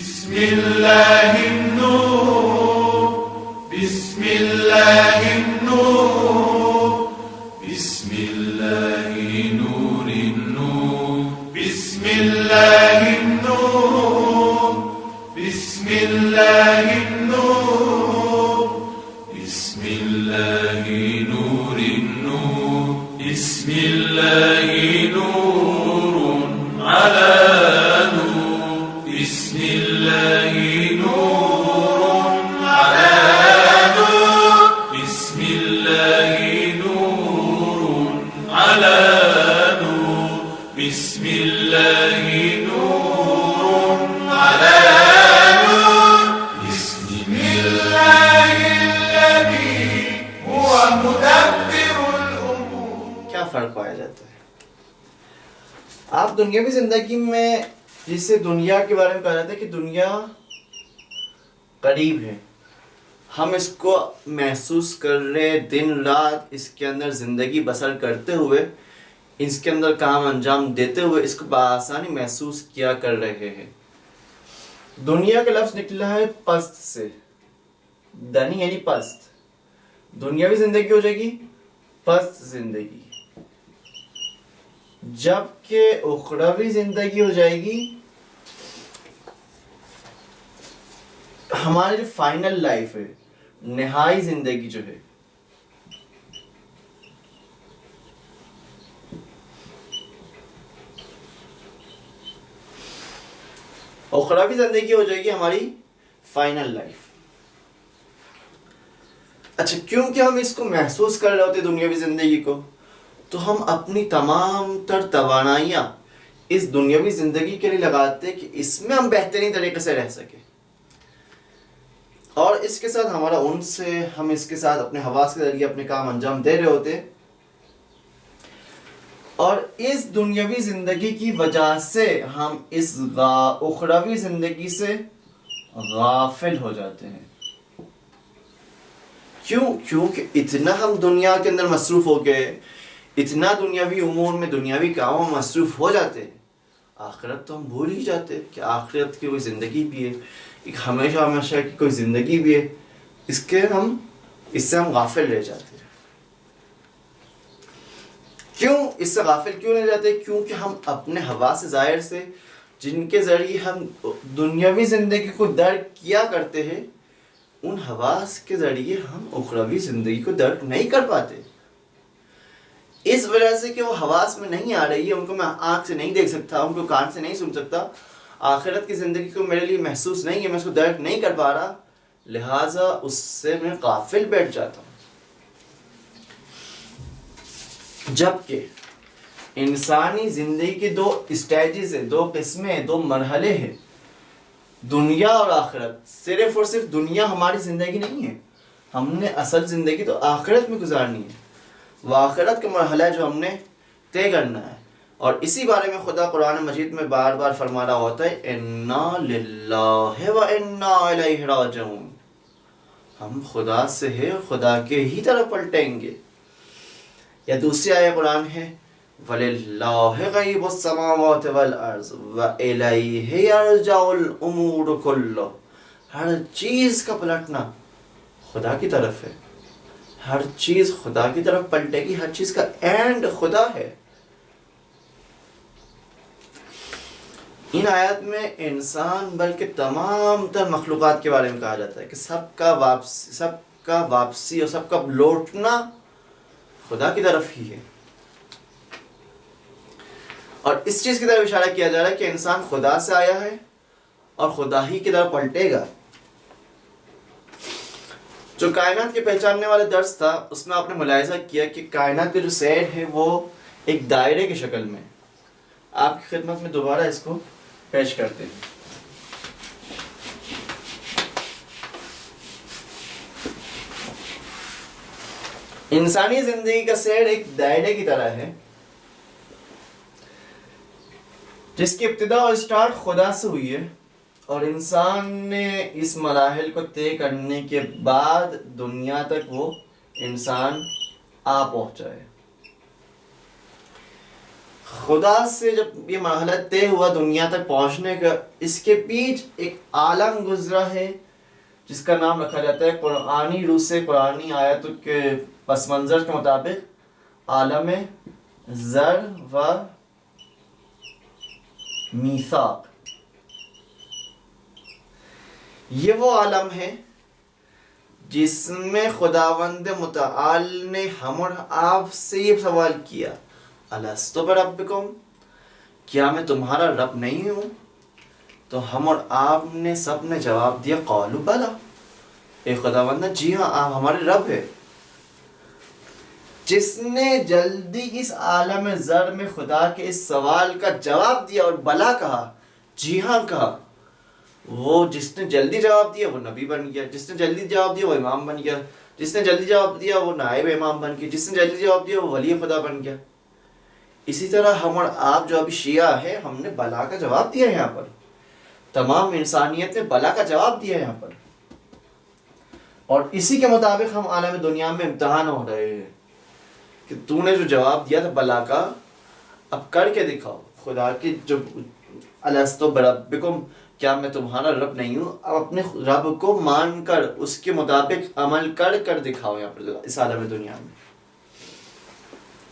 بسم الله النور بسم الله النور بسم الله نور النور بسم الله النور بسم الله النور بسم الله نور النور بسم الله نور على نور بسم الله نور على نور بسم الله نور على نور بسم الله نور على نور بسم الله الذي هو مدبر الأمور. کیا فرق پایا جاتا ہے؟ آپ دنیاوی زندگی میں جسے دنیا کے بارے میں کہا جاتا ہے کہ دنیا قریب ہے، ہم اس کو محسوس کر رہے، دن رات اس کے اندر زندگی بسر کرتے ہوئے، اس کے اندر کام انجام دیتے ہوئے اس کو بآسانی محسوس کیا کر رہے ہیں. دنیا کا لفظ نکلا ہے پست سے، دنی یعنی پست. دنیاوی زندگی ہو جائے گی پست زندگی، جبکہ اخروی زندگی ہو جائے گی ہماری جو فائنل لائف ہے، نہائی زندگی جو ہے. اخروی زندگی ہو جائے گی ہماری فائنل لائف. اچھا، کیونکہ ہم اس کو محسوس کر رہے ہوتے دنیاوی زندگی کو، تو ہم اپنی تمام تر توانائیاں اس دنیاوی زندگی کے لیے لگاتے کہ اس میں ہم بہترین طریقے سے رہ سکیں، اور اس کے ساتھ ہمارا انس سے ہم اس کے ساتھ اپنے حواس کے ذریعے اپنے کام انجام دے رہے ہوتے، اور اس دنیاوی زندگی کی وجہ سے ہم اس اخروی زندگی سے غافل ہو جاتے ہیں. کیونکہ اتنا ہم دنیا کے اندر مصروف ہو گئے، اتنا دنیاوی امور میں دنیاوی کاموں میں مصروف ہو جاتے ہیں، آخرت تو ہم بھول ہی جاتے ہیں کہ آخرت کی کوئی زندگی بھی ہے، ایک ہمیشہ ہمیشہ کی کوئی زندگی بھی ہے. اس سے ہم غافل رہ جاتے ہیں. کیوں اس سے غافل کیوں رہ جاتے ہیں؟ کیونکہ ہم اپنے حواس ظاہر سے جن کے ذریعے ہم دنیاوی زندگی کو درک کیا کرتے ہیں، ان حواس کے ذریعے ہم اخروی زندگی کو درک نہیں کر پاتے. اس وجہ سے کہ وہ حواس میں نہیں آ رہی ہے، ان کو میں آنکھ سے نہیں دیکھ سکتا، ان کو کان سے نہیں سن سکتا، آخرت کی زندگی کو میرے لیے محسوس نہیں ہے، میں اس کو درک نہیں کر پا رہا، لہٰذا اس سے میں غافل بیٹھ جاتا ہوں. جبکہ انسانی زندگی کے دو اسٹیجز ہیں، دو قسمیں ہیں، دو مرحلے ہیں، دنیا اور آخرت. صرف اور صرف دنیا ہماری زندگی نہیں ہے، ہم نے اصل زندگی تو آخرت میں گزارنی ہے. وہ آخرت کا مرحلہ ہے جو ہم نے طے کرنا ہے، اور اسی بارے میں خدا قرآن مجید میں بار بار فرما رہا ہوتا ہے اِنَّا لِلَّهِ وَإِنَّا إِلَيْهِ رَاجِعُونَ. ہم خدا سے ہے اور خدا کے ہی طرف پلٹیں گے. یا دوسری آیہ قرآن ہے وَلِلَّهِ غَيْبُ السَّمَاوَاتِ وَالْأَرْضِ وَإِلَيْهِ يَرْجَعُ الْأُمُورُ كُلُّهُ. ہر چیز کا پلٹنا خدا کی طرف ہے، ہر چیز خدا کی طرف پلٹے گی، ہر چیز کا اینڈ خدا ہے. ان آیات میں انسان بلکہ تمام تر مخلوقات کے بارے میں کہا جاتا ہے کہ سب کا واپسی اور سب کا لوٹنا خدا کی طرف ہی ہے. اور اس چیز کی طرف اشارہ کیا جا رہا ہے کہ انسان خدا سے آیا ہے اور خدا ہی کی طرف پلٹے گا. جو کائنات کے پہچاننے والے درس تھا، اس میں آپ نے ملاحظہ کیا کہ کائنات کے جو سیر ہے وہ ایک دائرے کی شکل میں. آپ کی خدمت میں دوبارہ اس کو پیش کرتے ہیں. انسانی زندگی کا سیر ایک دائرے کی طرح ہے جس کی ابتدا اور سٹارٹ خدا سے ہوئی ہے، اور انسان نے اس مراحل کو طے کرنے کے بعد دنیا تک وہ انسان آ پہنچا ہے. خدا سے جب یہ مرحلہ طے ہوا دنیا تک پہنچنے کا، اس کے پیچھے ایک عالم گزرا ہے جس کا نام رکھا جاتا ہے قرآنی روح سے، قرآنی آیتوں کے پس منظر کے مطابق عالم زر و میثاق۔ یہ وہ عالم ہے جس میں خداوند متعال نے ہم اور آپ سے یہ سوال کیا، الستُ بربکم، کیا میں تمہارا رب نہیں ہوں؟ تو ہم اور آپ نے سب نے جواب دیا قالوا بلا، اے خداوند جی ہاں آپ ہمارے رب ہے۔ جس نے جلدی اس عالم زر میں خدا کے اس سوال کا جواب دیا اور بلا کہا، جی ہاں کہا، وہ جس نے جلدی جواب دیا وہ نبی بن گیا، جس نے جلدی جواب دیا وہ امام بن گیا، جس نے جلدی جواب دیا وہ نائب امام بن گیا، جس نے جلدی جواب دیا وہ ولی خدا بن گیا۔ اسی طرح ہم اور آپ جو ابھی شیعہ ہے، ہم نے بلا کا جواب دیا یہاں پر، تمام انسانیت نے بلا کا جواب دیا یہاں پر، اور اسی کے مطابق ہم عالم دنیا میں امتحان ہو رہے ہیں کہ تو نے جو جواب دیا تھا بلا کا، اب کر کے دکھاؤ۔ خدا کی جو الستُ بربکم، کیا میں تمہارا رب نہیں ہوں، اب اپنے رب کو مان کر اس کے مطابق عمل کر دکھاؤ یہاں پر اس عالم دنیا میں۔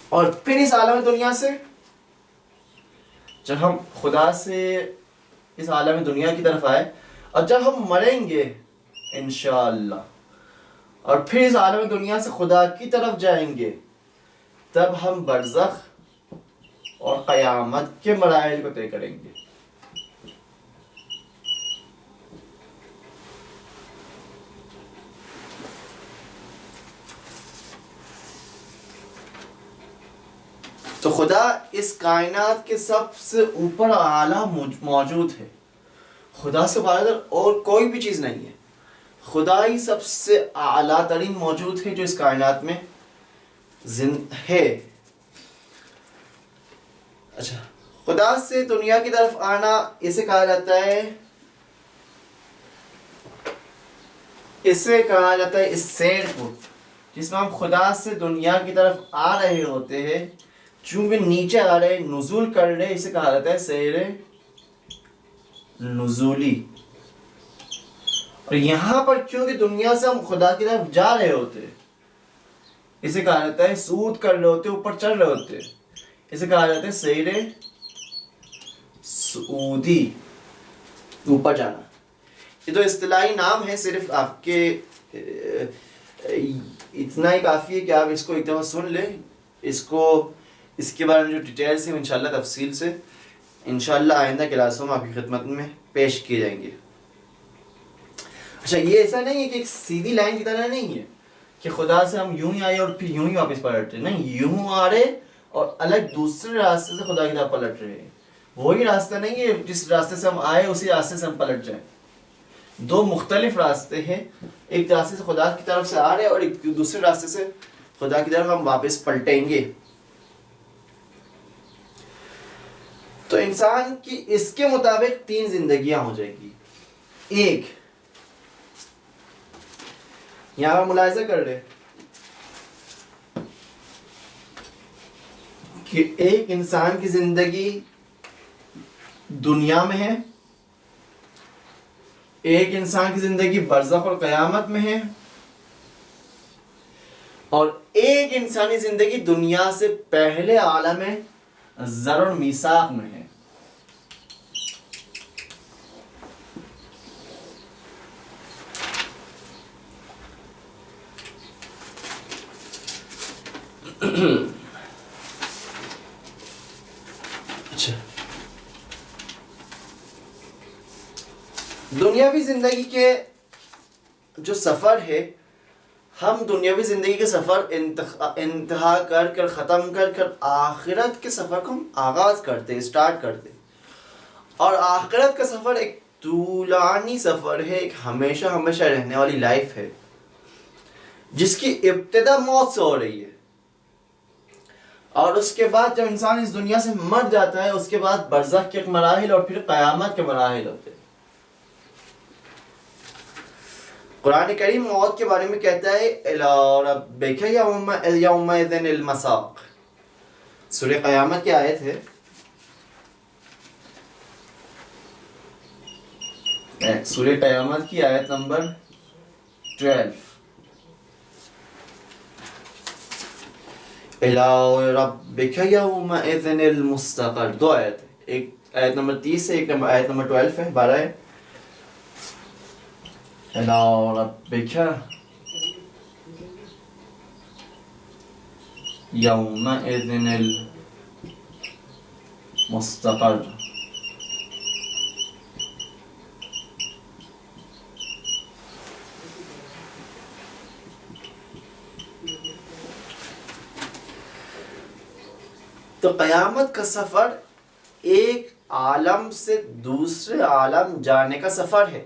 اور پھر اس عالم دنیا سے جب ہم خدا سے اس عالم دنیا کی طرف آئے اور جب ہم مریں گے انشاءاللہ اور پھر اس عالم دنیا سے خدا کی طرف جائیں گے، تب ہم برزخ اور قیامت کے مراحل کو طے کریں گے۔ تو خدا اس کائنات کے سب سے اوپر اعلیٰ موجود ہے، خدا سے بالاتر اور کوئی بھی چیز نہیں ہے، خدا ہی سب سے اعلیٰ ترین موجود ہے جو اس کائنات میں ہے۔ اچھا، خدا سے دنیا کی طرف آنا اسے کہا جاتا ہے اس سیر کو، جس میں ہم خدا سے دنیا کی طرف آ رہے ہوتے ہیں، چونکہ نیچے آ رہے نزول کر رہے، اسے کہا جاتا ہے سیر نزولی۔ اور یہاں پر کیونکہ دنیا سے ہم خدا کی طرف جا رہے ہوتے ہیں، اسے کہا جاتا ہے صعود کر رہے ہوتے، اوپر چڑھ رہے ہوتے، اسے کہا جاتا ہے سیر صعودی، اوپر جانا۔ یہ تو اصطلاحی نام ہے، صرف آپ کے اتنا ہی کافی ہے کہ آپ اس کو ایک دفعہ سن لیں، اس کے بارے میں جو ڈیٹیلز ہیں انشاءاللہ تفصیل سے انشاءاللہ آئندہ کلاسوں میں آپ کی خدمت میں پیش کیے جائیں گے۔ اچھا، یہ ایسا نہیں ہے کہ ایک سیدھی لائن کی طرح نہیں ہے کہ خدا سے ہم یوں ہی آئے اور پھر یوں ہی واپس پلٹ رہے، نہیں، یوں آ رہے اور الگ دوسرے راستے سے خدا کی طرف پلٹ رہے ہیں۔ وہی راستہ نہیں ہے جس راستے سے ہم آئے اسی راستے سے ہم پلٹ جائیں، دو مختلف راستے ہیں، ایک راستے سے خدا کی طرف سے آ رہے اور ایک دوسرے راستے سے خدا کی طرف ہم واپس پلٹیں گے۔ تو انسان کی اس کے مطابق 3 زندگیاں ہو جائیں گی۔ ایک، یہاں پر ملاحظہ کر رہے کہ ایک انسان کی زندگی دنیا میں ہے، ایک انسان کی زندگی برزخ اور قیامت میں ہے، اور ایک انسانی زندگی دنیا سے پہلے عالم زر اور میثاق میں ہے۔ اچھا، دنیاوی زندگی کے جو سفر ہے، ہم دنیاوی زندگی کے سفر انتہا کر ختم کر آخرت کے سفر کو ہم آغاز کرتے، اسٹارٹ کرتے، اور آخرت کا سفر ایک طولانی سفر ہے، ایک ہمیشہ رہنے والی لائف ہے جس کی ابتدا موت سے ہو رہی ہے، اور اس کے بعد جب انسان اس دنیا سے مر جاتا ہے اس کے بعد برزخ کے مراحل اور پھر قیامت کے مراحل ہوتے ہیں۔ قرآن کریم موت کے بارے میں کہتا ہے اِلَىٰ رَبِّكَ يَوْمَئِذٍ الْمَسَاقُ، سورہ قیامت کی آیت ہے، سورہ قیامت کی آیت نمبر 12. اِلَىٰ رَبِّكَ يَوْمَئِذٍ الْمُسْتَقَرُّ. دو آیت ہے، ایک آیت نمبر 30 ہے، ایک آیت نمبر 12 ہے، 12 ہے. اِلَىٰ رَبِّكَ يَوْمَئِذٍ الْمُسْتَقَرُّ. تو قیامت کا سفر ایک عالم سے دوسرے عالم جانے کا سفر ہے.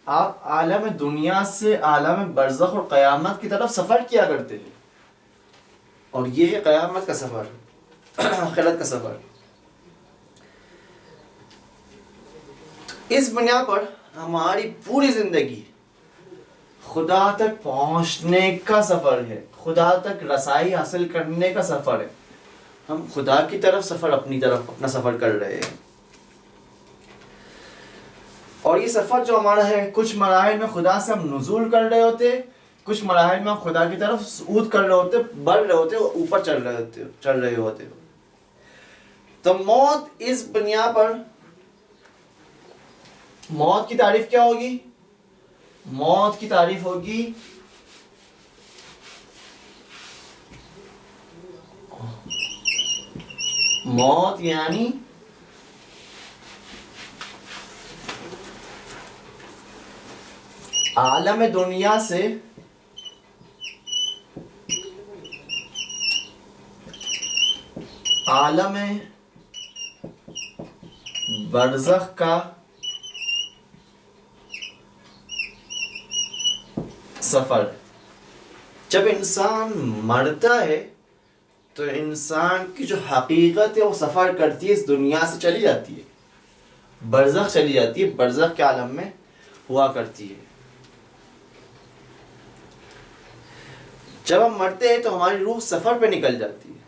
آپ عالم دنیا سے عالم برزخ اور قیامت کی طرف سفر کیا کرتے ہیں، اور یہ ہے قیامت کا سفر، آخرت کا سفر. اس بنا پر ہماری پوری زندگی خدا تک پہنچنے کا سفر ہے، خدا تک رسائی حاصل کرنے کا سفر ہے. ہم خدا کی طرف سفر، اپنی طرف اپنا سفر کر رہے ہیں. اور یہ سفر جو ہمارا ہے، کچھ مراحل میں خدا سے ہم نزول کر رہے ہوتے، کچھ مراحل میں ہم خدا کی طرف صعود کر رہے ہوتے، بڑھ رہے ہوتے، اوپر چل رہے ہوتے. تو موت اس بنیاد پر، موت کی تعریف کیا ہوگی؟ موت کی تعریف ہوگی موت یعنی عالم دنیا سے عالم برزخ کا سفر. جب انسان مرتا ہے تو انسان کی جو حقیقت ہے وہ سفر کرتی ہے، اس دنیا سے چلی جاتی ہے، برزخ چلی جاتی ہے، برزخ کے عالم میں ہوا کرتی ہے. جب ہم مرتے ہیں تو ہماری روح سفر پہ نکل جاتی ہے.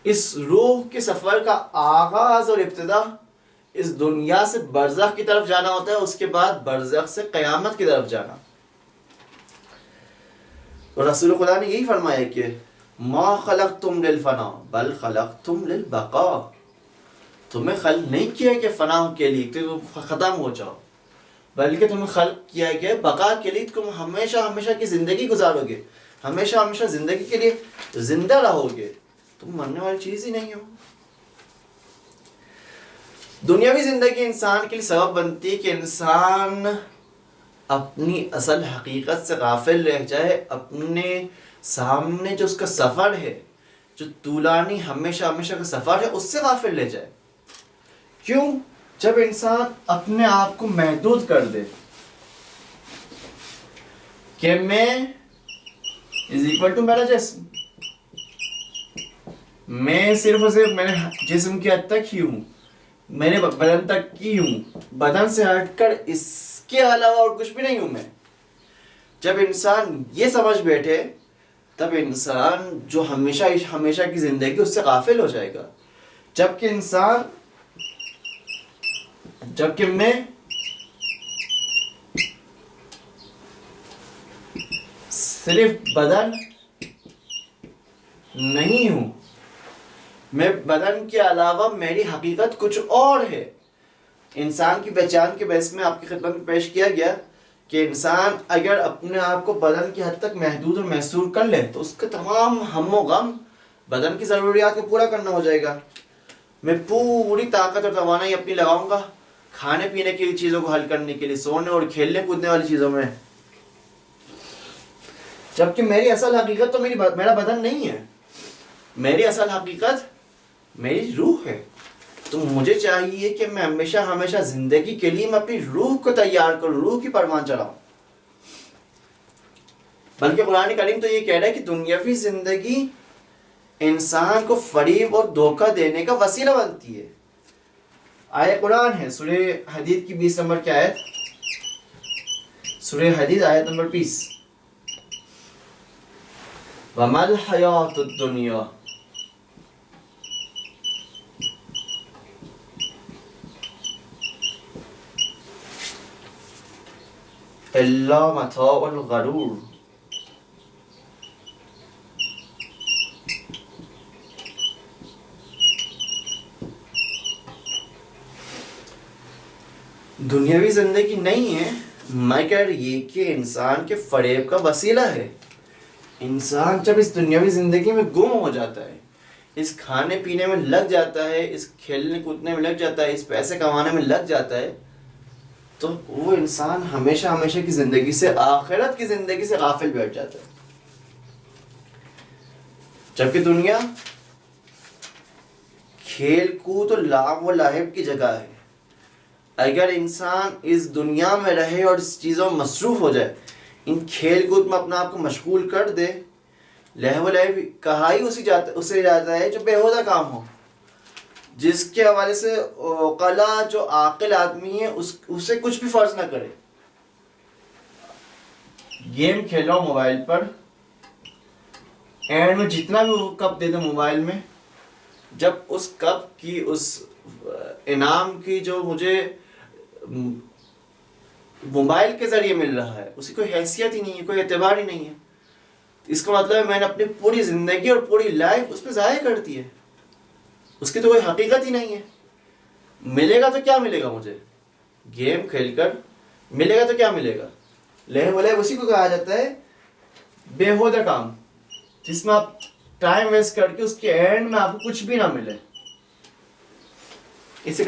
اس روح کے سفر کا آغاز اور ابتدا اس دنیا سے برزخ کی طرف جانا ہوتا ہے، اس کے بعد برزخ سے قیامت کی طرف جانا. اور رسول خدا نے یہی فرمایا کہ ما خلقتم للفنا بل خلقتم للبقاء. تمہیں خلق نہیں کیا کہ فنا کے لیے تم ختم ہو جاؤ، بلکہ تمہیں خلق کیا کہ بقا کے لیے تم ہمیشہ ہمیشہ کی زندگی گزارو گے، ہمیشہ ہمیشہ زندگی کے لیے زندہ رہو گے. تم مرنے والی چیز ہی نہیں ہو. دنیاوی زندگی انسان کے لیے سبب بنتی ہے کہ انسان اپنی اصل حقیقت سے غافل رہ جائے، اپنے سامنے جو اس کا سفر ہے، جو طولانی ہمیشہ ہمیشہ کا سفر ہے، اس سے غافل رہ جائے. کیوں؟ جب انسان اپنے آپ کو محدود کر دے کہ میں از اکول ٹو میرا جسم، میں صرف اور صرف میرے جسم کی حد تک ہی ہوں، میرے بدن تک کی ہوں، بدن سے ہٹ کر اس کے علاوہ اور کچھ بھی نہیں ہوں میں. جب انسان یہ سمجھ بیٹھے تب انسان جو ہمیشہ ہمیشہ کی زندگی اس سے غافل ہو جائے گا. جبکہ میں صرف بدن نہیں ہوں، میں بدن کے علاوہ میری حقیقت کچھ اور ہے. انسان کی پہچان کے بحث میں آپ کی خدمت میں پیش کیا گیا کہ انسان اگر اپنے آپ کو بدن کی حد تک محدود اور محصور کر لے تو اس کا تمام ہم و غم بدن کی ضروریات کو پورا کرنا ہو جائے گا. میں پوری طاقت اور توانائی اپنی لگاؤں گا کھانے پینے کی چیزوں کو حل کرنے کے لیے، سونے اور کھیلنے کودنے والی چیزوں میں، جبکہ میری اصل حقیقت تو میرا بدن نہیں ہے. میری اصل حقیقت میری روح ہے. تو مجھے چاہیے کہ میں ہمیشہ ہمیشہ زندگی کے لیے میں اپنی روح کو تیار کروں، روح کی پروان چلاؤں. بلکہ قرآن کریم تو یہ کہہ رہا ہے کہ دنیاوی زندگی انسان کو فریب اور دھوکہ دینے کا وسیلہ بنتی ہے. آیت قرآن ہے سورہ حدید کی 20 نمبر کی آیت، سورہ حدید آیت نمبر 20. وَمَا الْحَيَاةُ الدُّنْيَا الا متاع الغرور. دنیاوی زندگی نہیں ہے مگر یہ کہ انسان کے فریب کا وسیلہ ہے. انسان جب اس دنیاوی زندگی میں گم ہو جاتا ہے، اس کھانے پینے میں لگ جاتا ہے، اس کھیلنے کودنے میں لگ جاتا ہے، اس پیسے کمانے میں لگ جاتا ہے، تو وہ انسان ہمیشہ ہمیشہ کی زندگی سے، آخرت کی زندگی سے غافل بیٹھ جاتا ہے. جبکہ دنیا کھیل کود اور لعب و لعب کی جگہ ہے. اگر انسان اس دنیا میں رہے اور اس چیزوں میں مصروف ہو جائے، ان کھیل کود میں اپنا آپ کو مشغول کر دے، لہو و لعب کہا ہی اسے جاتا ہے جو بےہودہ کام ہو، جس کے حوالے سے عقلا جو عاقل آدمی ہے اسے کچھ بھی فرض نہ کرے. گیم کھیلو موبائل پر، اینڈ میں جتنا بھی وہ کپ دے دو موبائل میں، جب اس کپ کی، اس انعام کی جو مجھے موبائل کے ذریعے مل رہا ہے، اس کی کوئی حیثیت ہی نہیں ہے، کوئی اعتبار ہی نہیں ہے. اس کا مطلب ہے میں نے اپنی پوری زندگی اور پوری لائف اس پہ ضائع کر دی ہے. اس کی تو کوئی حقیقت ہی نہیں ہے. ملے گا تو کیا ملے گا مجھے؟ گیم کھیل کر ملے گا تو کیا ملے گا؟ لہو و لعب اسی کو کہا جاتا ہے بےہودہ کام، جس میں آپ ٹائم ویسٹ کر کے اس کے اینڈ میں آپ کو کچھ بھی نہ ملے. اسے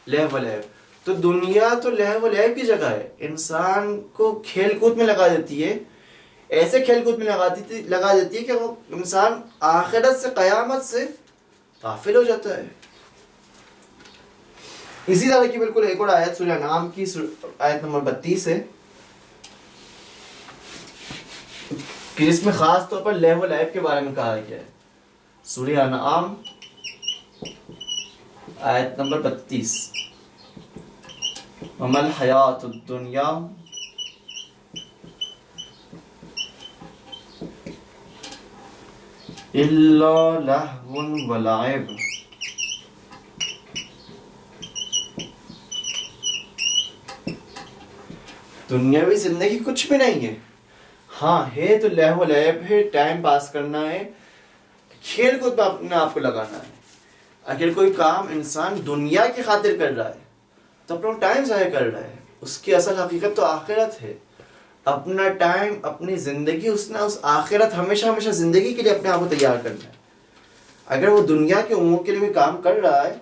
لہو و لعب تو دنیا تو لہو و لعب کی جگہ ہے. انسان کو کھیل کود میں لگا دیتی ہے، ایسے کھیل کود میں لگا دیتی ہے کہ وہ انسان آخرت سے، قیامت سے غافل ہو جاتا ہے. اسی طرح کی بالکل ایک اور آیت سورہ انعام کی آیت نمبر 32 ہے کہ جس میں خاص طور پر لہو و لعب کے بارے میں کہا گیا ہے. سورہ انعام آیت نمبر 32، وَمَا الْحَيَاةُ الدُّنْيَا إِلَّا لَهْوٌ وَلَعِبٌ. دنیاوی زندگی کچھ بھی نہیں ہے. ہاں ہے تو لہو و لعب ہے، ٹائم پاس کرنا ہے، کھیل کود میں اپنے آپ کو لگانا ہے. اگر کوئی کام انسان دنیا کی خاطر کر رہا ہے تو اپنا ٹائم ضائع کر رہا ہے. اس کی اصل حقیقت تو آخرت ہے. اپنا ٹائم، اپنی زندگی، اس نے اس آخرت، ہمیشہ ہمیشہ زندگی کے لیے اپنے آپ کو تیار کرنا ہے. اگر وہ دنیا کے امور کے لیے بھی کام کر رہا ہے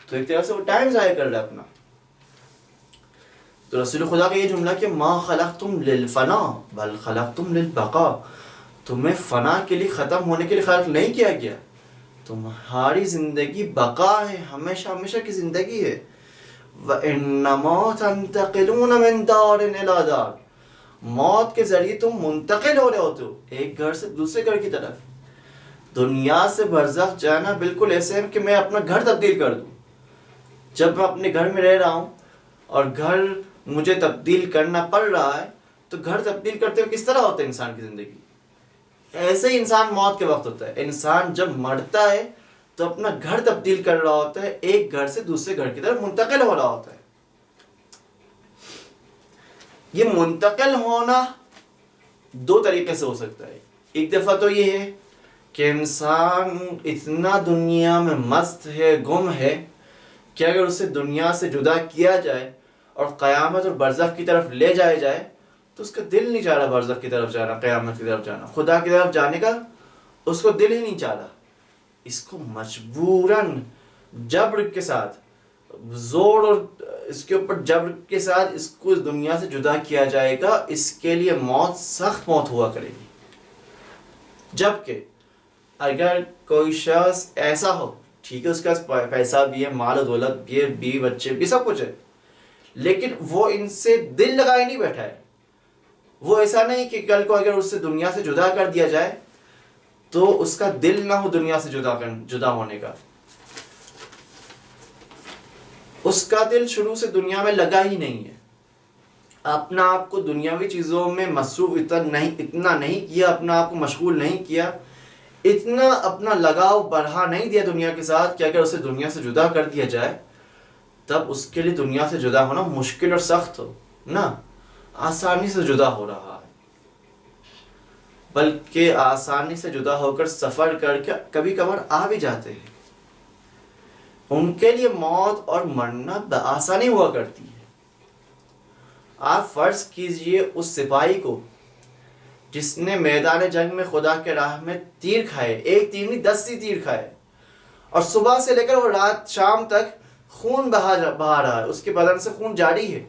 تو ایک طرح سے وہ ٹائم ضائع کر رہا ہے اپنا. تو رسول خدا کا یہ جملہ کہ ما خلقتم للفنا بل خلقتم للبقاء، تمہیں فنا کے لیے، ختم ہونے کے لیے خلق نہیں کیا گیا، تمہاری زندگی بقا ہے، ہمیشہ ہمیشہ کی زندگی ہے. وَإِنَّمَا تَنْتَقِلُونَ مِنْ دَارٍ إِلَى دَارٍ، موت کے ذریعے تم منتقل ہو رہے ہوتے ہو ایک گھر سے دوسرے گھر کی طرف. دنیا سے برزخ جانا بالکل ایسے ہے کہ میں اپنا گھر تبدیل کر دوں. جب میں اپنے گھر میں رہ رہا ہوں اور گھر مجھے تبدیل کرنا پڑ رہا ہے، تو گھر تبدیل کرتے ہوئے کس طرح ہوتا ہے انسان کی زندگی؟ ایسے ہی انسان موت کے وقت ہوتا ہے. انسان جب مرتا ہے تو اپنا گھر تبدیل کر رہا ہوتا ہے، ایک گھر سے دوسرے گھر کی طرف منتقل ہو رہا ہوتا ہے. یہ منتقل ہونا دو طریقے سے ہو سکتا ہے. ایک دفعہ تو یہ ہے کہ انسان اتنا دنیا میں مست ہے، گم ہے، کہ اگر اسے دنیا سے جدا کیا جائے اور قیامت اور برزخ کی طرف لے جائے جائے تو اس کا دل نہیں چاہ رہا برزخ کی طرف جانا، قیامت کی طرف جانا، خدا کی طرف جانے کا اس کو دل ہی نہیں چاہ رہا۔ اس کو مجبوراً جبر کے ساتھ، زور اور اس کے اوپر جبر کے ساتھ اس کو اس دنیا سے جدا کیا جائے گا۔ اس کے لیے موت سخت موت ہوا کرے گی۔ جبکہ اگر کوئی شخص ایسا ہو، ٹھیک ہے اس کے پاس پیسہ بھی ہے، مال و دولت بھی ہے، بیوی بچے بھی، سب کچھ ہے، لیکن وہ ان سے دل لگائے نہیں بیٹھا ہے، وہ ایسا نہیں کہ کل کو اگر اس سے دنیا سے جدا کر دیا جائے تو اس کا دل نہ ہو دنیا سے جدا ہونے کا، اس کا دل شروع سے دنیا میں لگا ہی نہیں ہے، اپنا آپ کو دنیاوی چیزوں میں مصروف اتنا نہیں کیا، اپنا آپ کو مشغول نہیں کیا، اتنا اپنا لگاؤ بڑھا نہیں دیا دنیا کے ساتھ کہ اگر اسے دنیا سے جدا کر دیا جائے تب اس کے لیے دنیا سے جدا ہونا مشکل اور سخت ہو نا، آسانی سے جدا ہو رہا ہے، بلکہ آسانی سے جدا ہو کر سفر کر کے کبھی کبھار آ بھی جاتے ہیں، ان کے لیے موت اور مرنا بآسانی ہوا کرتی ہے۔ آپ فرض کیجئے اس سپاہی کو جس نے میدان جنگ میں خدا کے راہ میں تیر کھائے، ایک تیر نہیں 10 تیر کھائے، اور صبح سے لے کر وہ رات شام تک خون بہا رہا ہے، اس کے بدن سے خون جاری ہے۔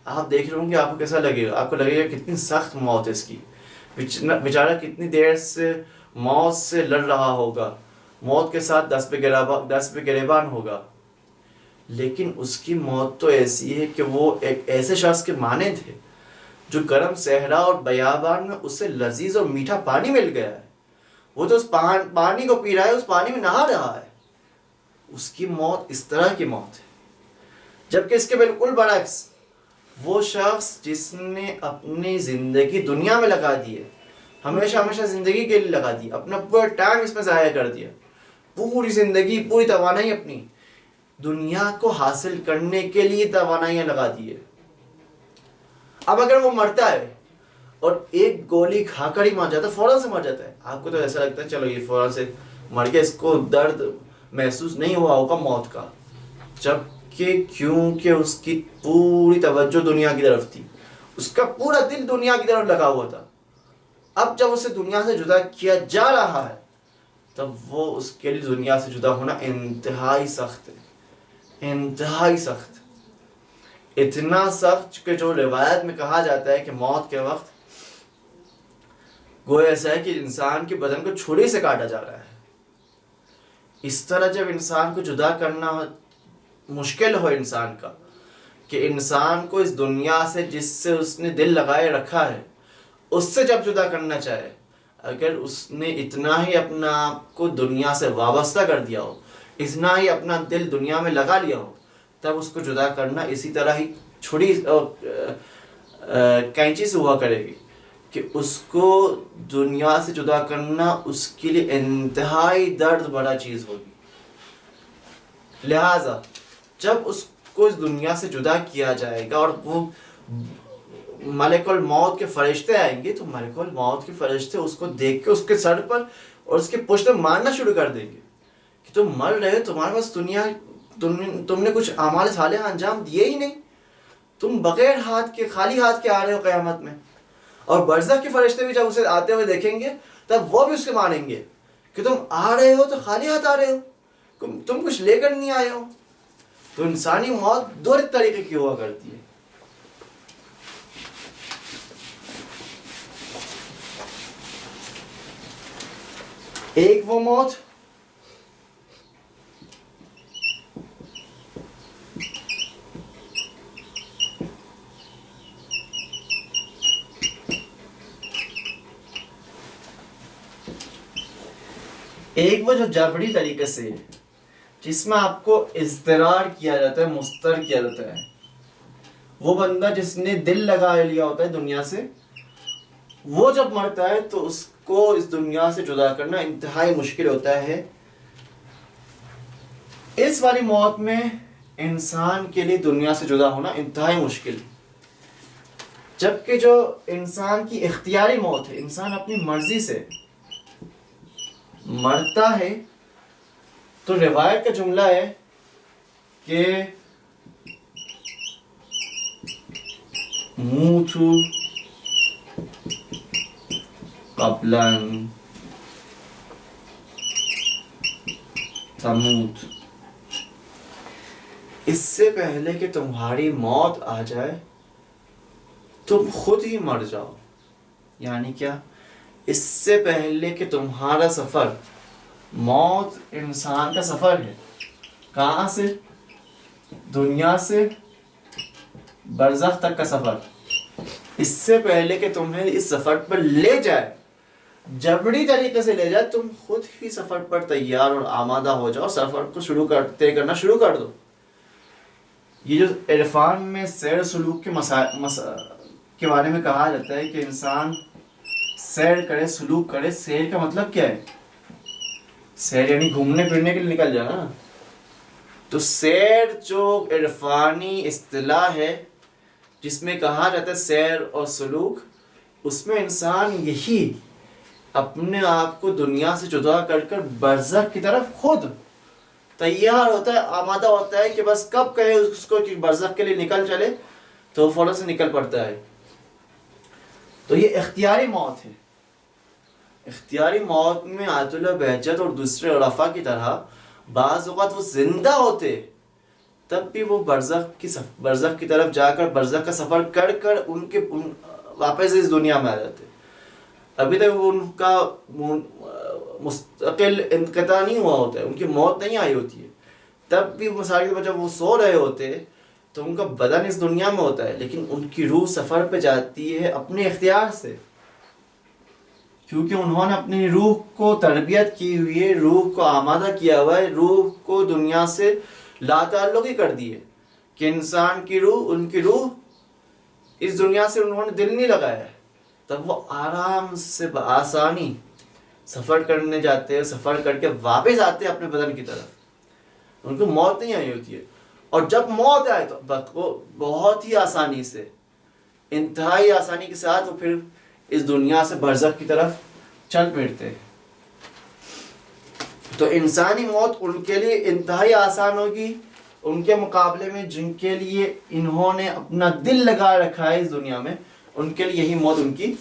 آپ دیکھ رہے ہوں گے، آپ کو کیسا لگے گا؟ آپ کو لگے گا کتنی سخت موت ہے اس کی، بیچارہ کتنی دیر سے موت سے لڑ رہا ہوگا، موت کے ساتھ دست پہ گریبان ہوگا، لیکن اس کی موت تو ایسی ہے کہ وہ ایک ایسے شخص کے مانند ہے جو گرم صحرا اور بیابان میں اسے لذیذ اور میٹھا پانی مل گیا ہے، وہ تو اس پانی کو پی رہا ہے، اس پانی میں نہا رہا ہے، اس کی موت اس طرح کی موت ہے۔ جبکہ اس کے بالکل برعکس وہ شخص جس نے اپنی زندگی دنیا میں لگا دی ہے، ہمیشہ زندگی کے لیے لگا دی، اپنا پورا ٹائم اس میں ضائع کر دیا، پوری زندگی، پوری توانائی اپنی دنیا کو حاصل کرنے کے لیے توانائیاں لگا دی ہے، اب اگر وہ مرتا ہے اور ایک گولی کھا کر ہی مر جاتا ہے، فوراً سے مر جاتا ہے، آپ کو تو ایسا لگتا ہے چلو یہ فوراً سے مر گیا، اس کو درد محسوس نہیں ہوا ہوگا موت کا، جبکہ کیونکہ اس کی پوری توجہ دنیا کی طرف تھی، اس کا پورا دل دنیا کی طرف لگا ہوا تھا، اب جب اسے دنیا سے جدا کیا جا رہا ہے تب وہ اس کے لیے دنیا سے جدا ہونا انتہائی سخت ہے، انتہائی سخت، اتنا سخت کہ جو روایت میں کہا جاتا ہے کہ موت کے وقت گویا ایسا ہے کہ انسان کے بدن کو چھری سے کاٹا جا رہا ہے۔ اس طرح جب انسان کو جدا کرنا مشکل ہو انسان کا، کہ انسان کو اس دنیا سے جس سے اس نے دل لگائے رکھا ہے اس سے جب جدا کرنا چاہے، اگر اس نے اتنا ہی اپنا آپ کو دنیا سے وابستہ کر دیا ہو، اتنا ہی اپنا دل دنیا میں لگا لیا ہو، تب اس کو جدا کرنا اسی طرح ہی چھری کینچی سے ہوا کرے گی، کہ اس کو دنیا سے جدا کرنا اس کے لیے انتہائی درد بھرا چیز ہوگی۔ لہٰذا جب اس کو اس دنیا سے جدا کیا جائے گا اور وہ ملک الموت کے فرشتے آئیں گے، تو ملک الموت کے فرشتے اس کو دیکھ کے اس کے سر پر اور اس کے پشت میں مارنا شروع کر دیں گے کہ تم مر رہے ہو، تمہارے پاس تم نے کچھ اعمال صالحہ انجام دیے ہی نہیں، تم بغیر ہاتھ کے، خالی ہاتھ کے آ رہے ہو قیامت میں۔ اور برزخ کے فرشتے بھی جب اسے آتے ہوئے دیکھیں گے تب وہ بھی اس کے مانیں گے کہ تم آ رہے ہو تو خالی ہاتھ آ رہے ہو، تم کچھ لے کر نہیں آئے ہو۔ تو انسانی موت دو طریقے کی ہوا کرتی ہے، ایک وہ موت ایک وہ جو جبری طریقے سے، جس میں آپ کو اضطرار کیا جاتا ہے، مستر کیا جاتا ہے، وہ بندہ جس نے دل لگا لیا ہوتا ہے دنیا سے، وہ جب مرتا ہے تو اس کو اس دنیا سے جدا کرنا انتہائی مشکل ہوتا ہے۔ اس والی موت میں انسان کے لیے دنیا سے جدا ہونا انتہائی مشکل، جبکہ جو انسان کی اختیاری موت ہے، انسان اپنی مرضی سے مرتا ہے، تو روایت کا جملہ ہے کہ موتو قبل ان تموت، اس سے پہلے کہ تمہاری موت آ جائے تم خود ہی مر جاؤ. یعنی کیا؟ اس سے پہلے کہ تمہارا سفر، موت انسان کا سفر ہے، کہاں سے؟ دنیا سے برزخ تک کا سفر. اس سے پہلے کہ تمہیں اس سفر پر لے جائے، جبری طریقے سے لے جائے، تم خود ہی سفر پر تیار اور آمادہ ہو جاؤ، سفر کو طے کرنا شروع کر دو. یہ جو عرفان میں سیر سلوک کے بارے میں کہا جاتا ہے کہ انسان سیر کرے، سلوک کرے. سیر کا مطلب کیا ہے؟ سیر یعنی گھومنے پھرنے کے لیے نکل جانا. تو سیر جو عرفانی اصطلاح ہے جس میں کہا جاتا ہے سیر اور سلوک، اس میں انسان یہی اپنے آپ کو دنیا سے جدا کر کر برزخ کی طرف خود تیار ہوتا ہے، آمادہ ہوتا ہے کہ بس کب کہے اس کو کہ برزخ کے لیے نکل چلے تو وہ فوراً سے نکل پڑتا ہے. تو یہ اختیاری موت ہے. اختیاری موت میں آیت اللہ بہجت اور دوسرے عرفا کی طرح بعض اوقات وہ زندہ ہوتے، تب بھی وہ برزخ کی طرف جا کر برزخ کا سفر کر کر واپس اس دنیا میں آ جاتے. ابھی تک ان کا مستقل انقطاع نہیں ہوا ہوتا ہے، ان کی موت نہیں آئی ہوتی ہے. تب بھی مثال کے جب وہ سو رہے ہوتے تو ان کا بدن اس دنیا میں ہوتا ہے، لیکن ان کی روح سفر پہ جاتی ہے اپنے اختیار سے، کیونکہ انہوں نے اپنی روح کو تربیت کی ہوئی ہے، روح کو آمادہ کیا ہوا ہے، روح کو دنیا سے لا تعلق ہی کر دی ہے کہ انسان کی روح، ان کی روح اس دنیا سے انہوں نے دل نہیں لگایا ہے. تب وہ آرام سے بآسانی سفر کرنے جاتے ہیں، سفر کر کے واپس آتے ہیں اپنے بدن کی طرف. ان کو موت نہیں آئی ہوتی ہے، اور جب موت آئے تو بہت ہی آسانی سے، انتہائی آسانی کے ساتھ وہ پھر اس دنیا سے برزخ کی طرف چل پڑتے. تو انسانی موت ان کے لیے انتہائی آسان ہوگی ان کے مقابلے میں جن کے لیے انہوں نے اپنا دل لگا رکھا ہے اس دنیا میں، ان کے لیے یہی موت ان کی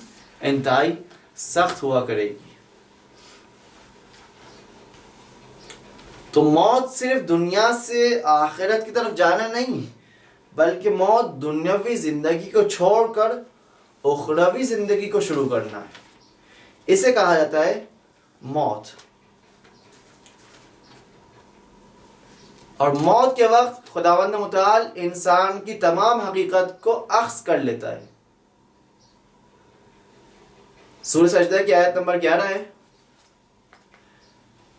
انتہائی سخت ہوا کرے گی. تو موت صرف دنیا سے آخرت کی طرف جانا نہیں، بلکہ موت دنیاوی زندگی کو چھوڑ کر اخروی زندگی کو شروع کرنا ہے. اسے کہا جاتا ہے موت. اور موت کے وقت خداوند متعال انسان کی تمام حقیقت کو اخذ کر لیتا ہے. سورہ سجدہ کی آیت نمبر 11 ہے،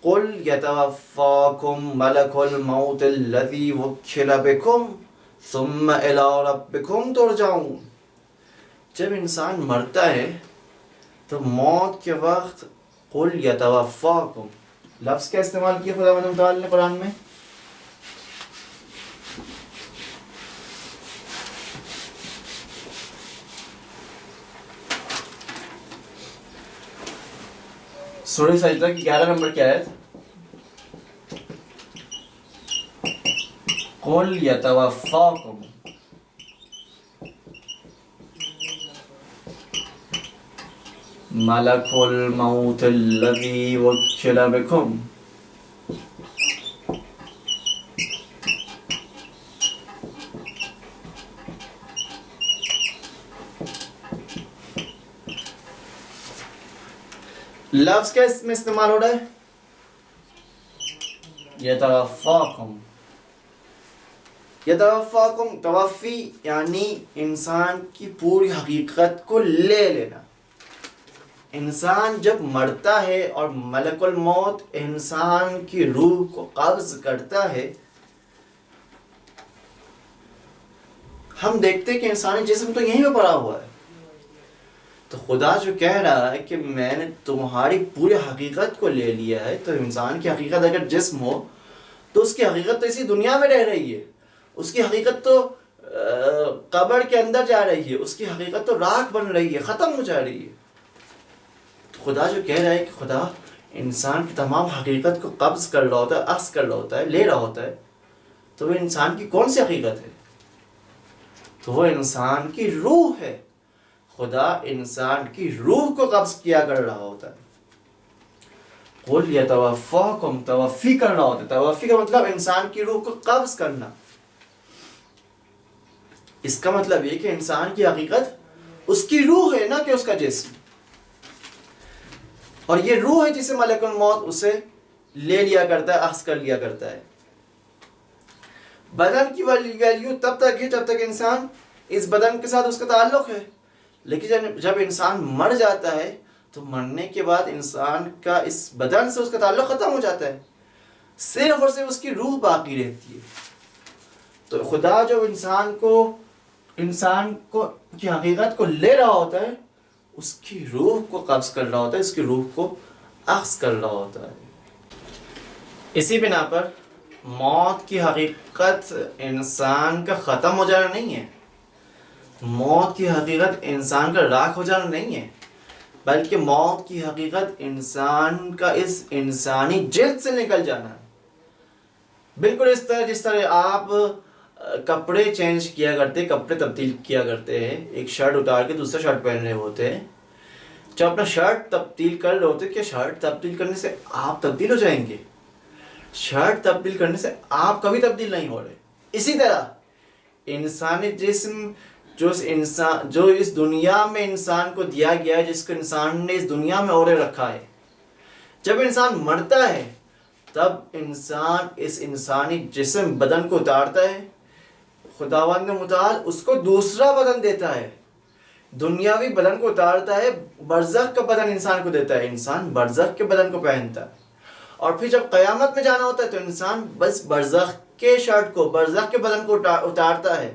قُلْ يَتَوَفَّاكُمْ مَلَكُ الْمَوْتِ الَّذِي وُكِّلَ بِكُمْ ثُمَّ إِلَىٰ رَبِّكُمْ تُرْجَعُونَ. جب انسان مرتا ہے تو موت کے وقت قُلْ يَتَوَفَّاكُمْ لفظ کا استعمال کیا خداوند متعال نے قرآن میں. سورہ سجدہ کی 11 نمبر کی آیت، قُلْ يَتَوَفَّاكُمْ مَلَكُ الْمَوْتِ الَّذِي وُكِّلَ بِكُمْ. لفظ کا اس میں استعمال ہو رہا ہے یتوفاکم. یتوفاکم توفی یعنی انسان کی پوری حقیقت کو لے لینا. انسان جب مرتا ہے اور ملک الموت انسان کی روح کو قبض کرتا ہے، ہم دیکھتے ہیں کہ انسانی جسم تو یہیں پہ پڑا ہوا ہے. تو خدا جو کہہ رہا ہے کہ میں نے تمہاری پوری حقیقت کو لے لیا ہے، تو انسان کی حقیقت اگر جسم ہو تو اس کی حقیقت تو اسی دنیا میں رہ رہی ہے. اس کی حقیقت تو قبر کے اندر جا رہی ہے، اس کی حقیقت تو راکھ بن رہی ہے، ختم ہو جا رہی ہے. تو خدا جو کہہ رہا ہے کہ خدا انسان کی تمام حقیقت کو قبض کر رہا ہوتا ہے، اخذ کر رہا ہوتا ہے، لے رہا ہوتا ہے، تو وہ انسان کی کون سی حقیقت ہے؟ تو وہ انسان کی روح ہے. خدا انسان کی روح کو قبض کیا کر رہا ہوتا ہے. قُلْ يَتَوَفَّاكُمْ، توفی کر رہا ہوتا ہے. توفی کا مطلب انسان کی روح کو قبض کرنا. اس کا مطلب یہ کہ انسان کی حقیقت اس کی روح ہے، نہ کہ اس کا جسم. اور یہ روح ہے جسے ملک الموت اسے لے لیا کرتا ہے، اخذ کر لیا کرتا ہے. بدن کی ویلیو تب تک ہے جب تک انسان اس بدن کے ساتھ اس کا تعلق ہے. لیکن جب انسان مر جاتا ہے تو مرنے کے بعد انسان کا اس بدن سے اس کا تعلق ختم ہو جاتا ہے، صرف اور صرف اس کی روح باقی رہتی ہے. تو خدا جو انسان کو کی حقیقت کو لے رہا ہوتا ہے، اس کی روح کو قبض کر رہا ہوتا ہے، اس کی روح کو اخذ کر رہا ہوتا ہے. اسی بنا پر موت کی حقیقت انسان کا ختم ہو جانا نہیں ہے، موت کی حقیقت انسان کا راکھ ہو جانا نہیں ہے، بلکہ موت کی حقیقت انسان کا اس انسانی جلد سے نکل جانا ہے. بالکل اس طرح جس طرح آپ کپڑے چینج کیا کرتے، کپڑے تبدیل کیا کرتے ہیں، ایک شرٹ اتار کے دوسرا شرٹ پہن رہے ہوتے ہیں. جب اپنا شرٹ تبدیل کر رہے ہوتے، کیا شرٹ تبدیل کرنے سے آپ تبدیل ہو جائیں گے؟ شرٹ تبدیل کرنے سے آپ کبھی تبدیل نہیں ہو رہے. اسی طرح انسانی جسم جو اس دنیا میں انسان کو دیا گیا ہے، جس کو انسان نے اس دنیا میں اوڑے رکھا ہے، جب انسان مرتا ہے تب انسان اس انسانی جسم بدن کو اتارتا ہے. خداوند متعال اس کو دوسرا بدن دیتا ہے، دنیاوی بدن کو اتارتا ہے، برزخ کا بدن انسان کو دیتا ہے. انسان برزخ کے بدن کو پہنتا ہے، اور پھر جب قیامت میں جانا ہوتا ہے تو انسان بس برزخ کے شرٹ کو، برزخ کے بدن کو اتارتا ہے،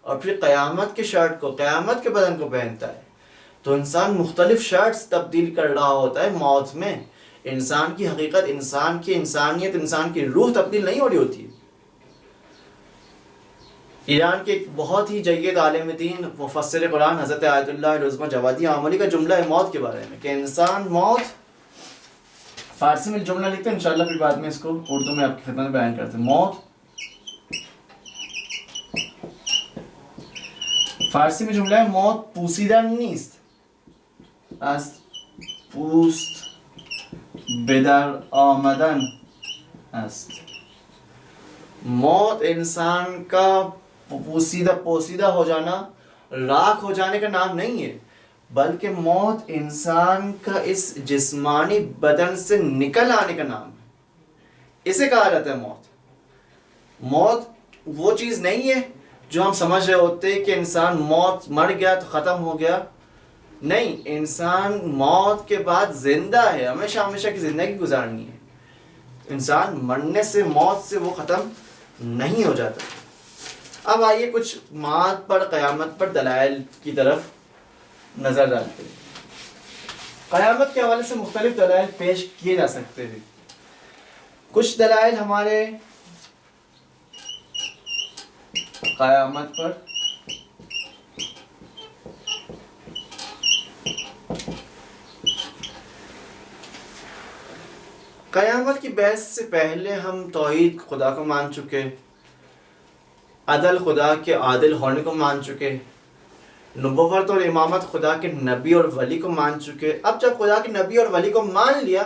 اور پھر قیامت کے شرٹ کو، قیامت کے بدن کو پہنتا ہے. تو انسان مختلف شرٹس تبدیل کر رہا ہوتا ہے. موت میں انسان کی حقیقت، انسان کی انسانیت، انسان کی روح تبدیل نہیں ہو رہی ہوتی. ایران کے ایک بہت ہی جید عالم دین مفسر قرآن حضرت آیت اللہ العظمہ جوادی عاملی کا جملہ ہے موت کے بارے میں، کہ انسان موت، فارسی میں جملہ لکھتے ہیں، انشاءاللہ پھر بعد میں اس کو اردو میں آپ کی خدمت میں بیان کرتے ہیں. موت فارسی میں جملہ ہے، موت پوسیدہ نیست از پوست بدر آمدن است. موت انسان کا پوسیدہ ہو جانا، راکھ ہو جانے کا نام نہیں ہے، بلکہ موت انسان کا اس جسمانی بدن سے نکل آنے کا نام ہے. اسے کہا جاتا ہے موت. موت وہ چیز نہیں ہے جو ہم سمجھ رہے ہوتے کہ انسان موت مر گیا تو ختم ہو گیا. نہیں، انسان موت کے بعد زندہ ہے، ہمیشہ ہمیشہ کی زندگی گزارنی ہے. انسان مرنے سے، موت سے وہ ختم نہیں ہو جاتا. اب آئیے کچھ موت پر، قیامت پر دلائل کی طرف نظر ڈالتے ہیں. قیامت کے حوالے سے مختلف دلائل پیش کیے جا سکتے ہیں. کچھ دلائل ہمارے قیامت پر قیامت کی بحث سے پہلے ہم توحید خدا کو مان چکے، عدل خدا کے عادل ہونے کو مان چکے، نبوت اور امامت خدا کے نبی اور ولی کو مان چکے. اب جب خدا کے نبی اور ولی کو مان لیا،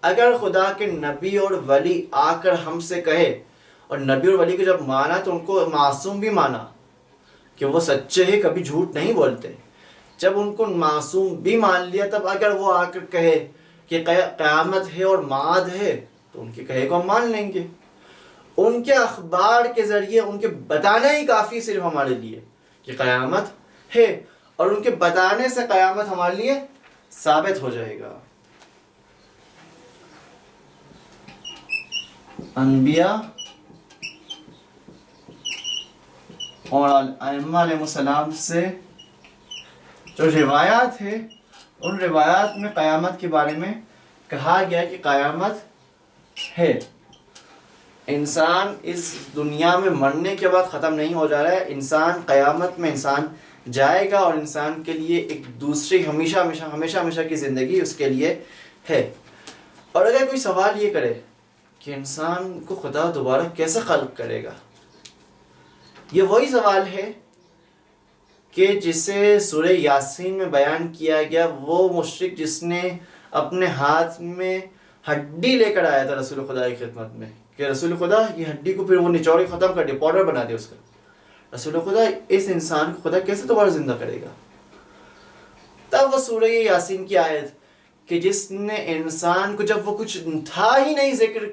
اگر خدا کے نبی اور ولی آ کر ہم سے کہے، اور نبی اور ولی کو جب مانا تو ان کو معصوم بھی مانا کہ وہ سچے ہیں، کبھی جھوٹ نہیں بولتے. جب ان کو معصوم بھی مان لیا، تب اگر وہ آ کر کہے کہ قیامت ہے اور معاد ہے، تو ان کے کہے کو ہم مان لیں گے. ان کے اخبار کے ذریعے ان کے بتانا ہی کافی صرف ہمارے لیے کہ قیامت ہے، اور ان کے بتانے سے قیامت ہمارے لیے ثابت ہو جائے گا. انبیاء اور ائمہ علیہ السلام سے جو روایات ہے، ان روایات میں قیامت کے بارے میں کہا گیا کہ قیامت ہے. انسان اس دنیا میں مرنے کے بعد ختم نہیں ہو جا رہا ہے. انسان قیامت میں انسان جائے گا اور انسان کے لیے ایک دوسری ہمیشہ ہمیشہ کی زندگی اس کے لیے ہے. اور اگر کوئی سوال یہ کرے کہ انسان کو خدا دوبارہ کیسے خلق کرے گا، یہ وہی سوال ہے کہ جسے سورہ یاسین میں بیان کیا گیا. وہ مشرک جس نے اپنے ہاتھ میں ہڈی لے کر آیا تھا رسول خدا کی خدمت میں کہ رسول خدا یہ ہڈی کو پھر وہ نچوڑ کے ختم کر دیا، پاؤڈر بنا دیا اس کا. رسول خدا اس انسان کو خدا کیسے دوبارہ زندہ کرے گا؟ تب وہ سورہ یاسین کی آیت کہ جس نے انسان کو جب وہ کچھ تھا ہی نہیں، ذکر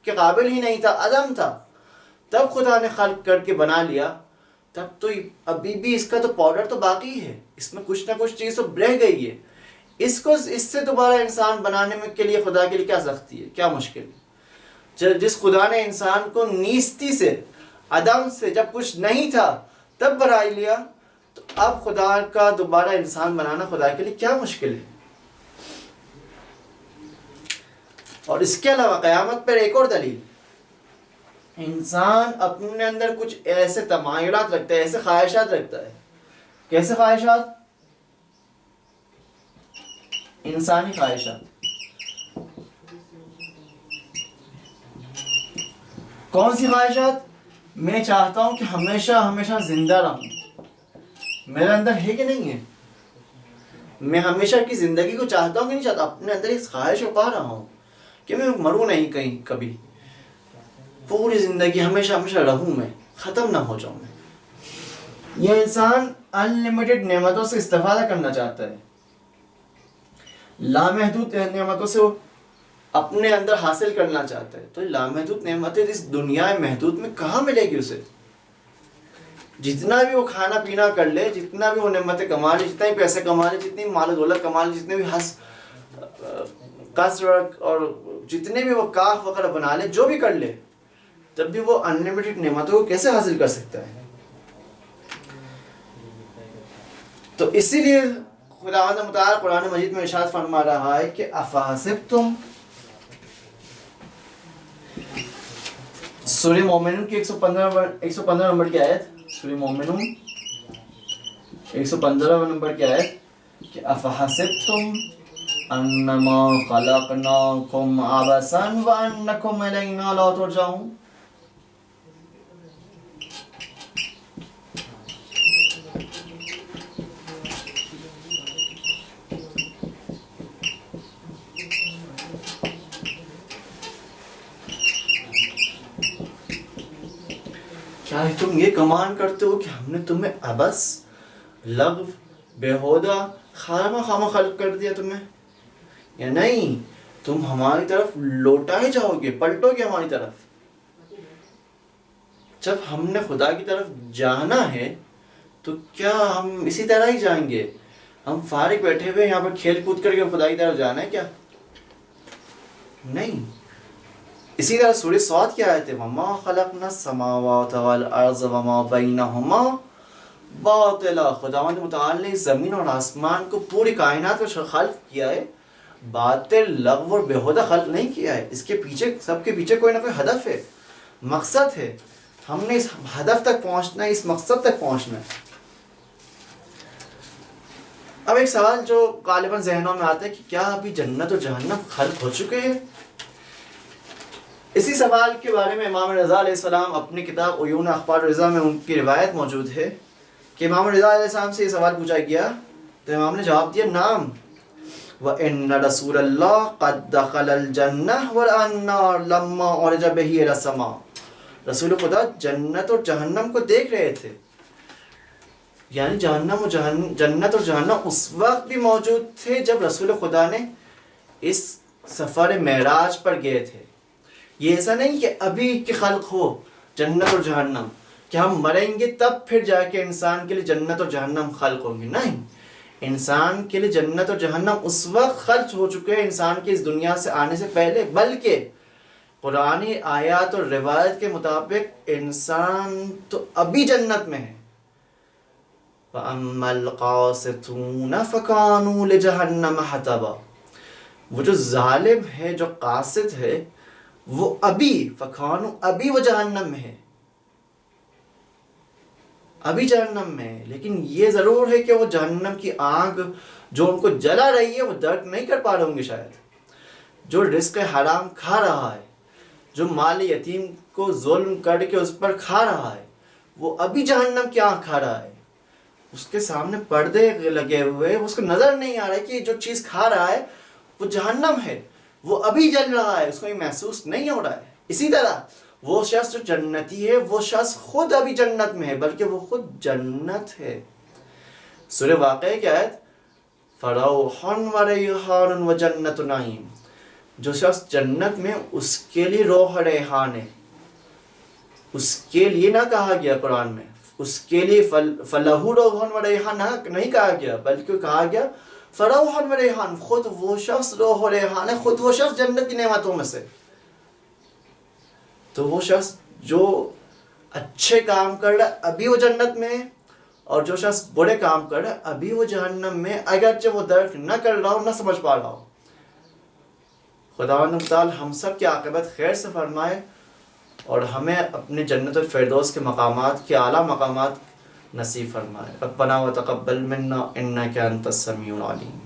کے قابل ہی نہیں تھا، عدم تھا، تب خدا نے خلق کر کے بنا لیا. تب تو ابھی بھی اس کا تو پاؤڈر تو باقی ہے، اس میں کچھ نہ کچھ چیز تو رہ گئی ہے. اس سے دوبارہ انسان بنانے میں کے لیے خدا کے لیے کیا سختی ہے، کیا مشکل ہے؟ جس خدا نے انسان کو نیستی سے، عدم سے، جب کچھ نہیں تھا تب بنا لیا، تو اب خدا کا دوبارہ انسان بنانا خدا کے لیے کیا مشکل ہے؟ اور اس کے علاوہ قیامت پر ایک اور دلیل، انسان اپنے اندر کچھ ایسے تمایلات رکھتا ہے، ایسے خواہشات رکھتا ہے. کیسے خواہشات؟ انسانی خواہشات. کون سی خواہشات؟ میں چاہتا ہوں کہ ہمیشہ زندہ رہوں. میرے اندر ہے کہ نہیں ہے؟ میں ہمیشہ کی زندگی کو چاہتا ہوں کہ نہیں چاہتا؟ اپنے اندر اس خواہش کو پا رہا ہوں کہ میں مروں نہیں کہیں کبھی، پوری زندگی ہمیشہ رہوں، میں ختم نہ ہو جاؤں. میں یہ انسان انلمیٹڈ نعمتوں سے استفادہ کرنا چاہتا ہے، لامحدود نعمتوں سے وہ اپنے اندر حاصل کرنا چاہتا ہے. تو لامحدود نعمتیں اس دنیا محدود میں کہاں ملے گی اسے؟ جتنا بھی وہ کھانا پینا کر لے، جتنا بھی وہ نعمتیں کما لے، جتنا بھی پیسے کما لے، جتنی مال و دولت کما لے، جتنے بھی قصر اور جتنے بھی وہ کاخ وغیرہ بنا لے، جو بھی کر لے، تب بھی وہ انلمیٹڈ نعمتوں کو کیسے حاصل کر سکتا ہے؟ تو اسی لیے خداوند متعال قرآن مجید میں ارشاد فرما رہا ہے کہ افحسبتم، سورہ مومنون کی 115 نمبر کی آیت، سورہ مومنون 115 نمبر کی آیت کہ افحسبتم انما خلقناکم عبثا وانکم الینا لا ترجعون. کیا تم یہ گمان کرتے ہو کہ ہم نے تمہیں عبث، لغو، بیہودہ، خامہ خلق کر دیا تمہیں؟ یا نہیں، تم ہماری طرف لوٹائے جاؤ گے، پلٹو گے ہماری طرف. جب ہم نے خدا کی طرف جانا ہے تو کیا ہم اسی طرح ہی جائیں گے؟ ہم فارغ بیٹھے ہوئے یہاں پر کھیل کود کر کے خدا کی طرف جانا ہے کیا؟ نہیں. اسی طرح سورہ صاد کی آیت ہے وَمَا خَلَقْنَا السَّمَاوَاتَ وَالْأَرْضَ وَمَا بَيْنَهُمَا بَاطِلًا. خداوند متعال نے زمین اور آسمان کو، پوری کائنات کو خلق کیا ہے، باطل، لغو اور بیہودہ خلق نہیں کیا ہے. اس کے پیچھے، سب کے پیچھے کوئی نہ کوئی ہدف ہے، مقصد ہے. ہم نے اس ہدف تک پہنچنا ہے، اس مقصد تک پہنچنا ہے. اب ایک سوال جو غالباً ذہنوں میں آتا ہے کہ کیا ابھی جنت اور جہنم خلق ہو چکے ہیں؟ اسی سوال کے بارے میں امام رضا علیہ السلام اپنی کتاب عیون اخبار رضا میں ان کی روایت موجود ہے کہ امام رضا علیہ السلام سے یہ سوال پوچھا گیا تو امام نے جواب دیا نعم وَإِنَّ رَسُولَ اللَّهِ قَدْ دَخَلَ الْجَنَّةَ وَالنَّارَ لَمَّا عُرِجَ بِهِ إِلَى السَّمَاءِ. رسول خدا جنت اور جہنم کو دیکھ رہے تھے، یعنی جنت اور جہنم اس وقت بھی موجود تھے جب رسول خدا نے اس سفر معراج پر گئے تھے. یہ ایسا نہیں کہ ابھی کی خلق ہو جنت اور جہنم، کہ ہم مریں گے تب پھر جا کے انسان کے لیے جنت اور جہنم خلق ہوں گے. نہیں، انسان کے لیے جنت اور جہنم اس وقت خلق ہو چکے ہیں انسان کے اس دنیا سے آنے سے پہلے، بلکہ قرآنی آیات اور روایت کے مطابق انسان تو ابھی جنت میں ہے. وَأَمَّا الْقَاسِطُونَ فَكَانُوا لِجَهَنَّمَ حَطَبًا. وہ جو ظالم ہے، جو قاسط ہے، وہ ابھی فکانو ابھی وہ جہنم میں ہے، ابھی جہنم میں ہے، لیکن یہ ضرور ہے کہ وہ جہنم کی آگ جو ان کو جلا رہی ہے وہ درک نہیں کر پا رہے ہوں گے شاید. جو رزق حرام کھا رہا ہے، جو مال یتیم کو ظلم کر کے اس پر کھا رہا ہے، وہ ابھی جہنم کی آنکھ کھا رہا ہے. اس کے سامنے پردے لگے ہوئے، اس کو نظر نہیں آ رہا ہے کہ جو چیز کھا رہا ہے وہ جہنم ہے، وہ ابھی جل رہا ہے، اس کو یہ محسوس نہیں ہو رہا ہے. اسی طرح وہ شخص جو جنتی ہے وہ شخص خود ابھی جنت میں ہے، بلکہ وہ خود جنت ہے. سورہ واقعہ کی آیت فروح و ریحان و جنت نعیم، جو شخص جنت میں اس کے لیے روح ریحان ہے. اس کے لیے نہ کہا گیا قرآن میں، اس کے لیے فلہ روح و ریحان نہیں کہا گیا، بلکہ کہا گیا فروح و ریحان. خود وہ شخص روح و ریحان ہے، خود وہ شخص جنت کی نعمتوں میں سے. تو وہ شخص جو اچھے کام کر رہا ہے ابھی وہ جنت میں ہے، اور جو شخص برے کام کر رہا ہے ابھی وہ جہنم میں، اگرچہ وہ درک نہ کر رہا ہو، نہ سمجھ پا رہا ہو. خداوند متعال ہم سب کی عاقبت خیر سے فرمائے اور ہمیں اپنے جنت الفردوس کے مقامات کے اعلیٰ مقامات نصیب فرمائے. ربنا وتقبل منا انک انت السمیع العلیم.